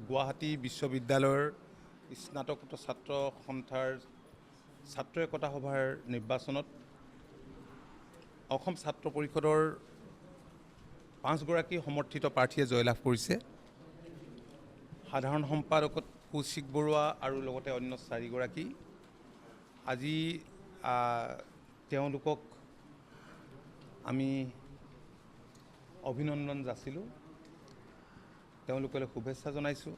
গুৱাহাটী বিশ্ববিদ্যালয়ৰ স্নাতকোত্তৰ ছাত্ৰ সন্থাৰ ছাত্ৰ একতা সভাৰ নিৰ্বাচনত অসম ছাত্ৰ পৰিষদৰ 5গৰাকী সমৰ্থিত প্ৰাৰ্থীয়ে জয়লাভ কৰিছে। সাধাৰণ সম্পাদকত কৌশিক বৰুৱা আৰু লগতে অন্য 4গৰাকী। আজি তেওঁলোকক আমি অভিনন্দন যাচিলোঁ, তেওঁলোকলৈ শুভেচ্ছা জনাইছোঁ।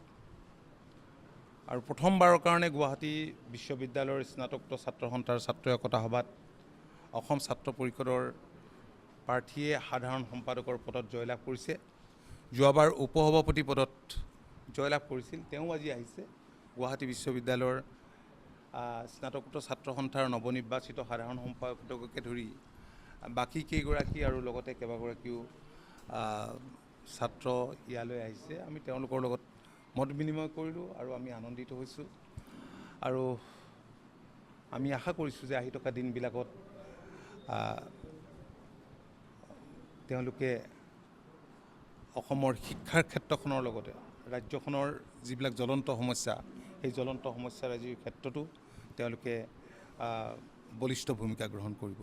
আৰু প্ৰথমবাৰৰ কাৰণে গুৱাহাটী বিশ্ববিদ্যালয়ৰ স্নাতকোত্তৰ ছাত্ৰ সন্থাৰ ছাত্ৰ একতা সভাত অসম ছাত্ৰ পৰিষদৰ প্ৰাৰ্থীয়ে সাধাৰণ সম্পাদকৰ পদত জয়লাভ কৰিছে। যোৱাবাৰ উপসভাপতি পদত জয়লাভ কৰিছিল। তেওঁ আজি আহিছে গুৱাহাটী বিশ্ববিদ্যালয়ৰ স্নাতকোত্তৰ ছাত্ৰ সন্থাৰ নৱনিৰ্বাচিত সাধাৰণ সম্পাদককে ধৰি বাকী কেইগৰাকী আৰু লগতে কেইবাগৰাকীও ছাত্ৰ ইয়ালৈ আহিছে। আমি তেওঁলোকৰ লগত মত বিনিময় কৰিলোঁ আৰু আমি আনন্দিত হৈছোঁ। আৰু আমি আশা কৰিছোঁ যে আহি থকা দিনবিলাকত তেওঁলোকে অসমৰ শিক্ষাৰ ক্ষেত্ৰখনৰ লগতে ৰাজ্যখনৰ যিবিলাক জ্বলন্ত সমস্যা, সেই জ্বলন্ত সমস্যাৰাজিৰ ক্ষেত্ৰতো তেওঁলোকে বলিষ্ঠ ভূমিকা গ্ৰহণ কৰিব।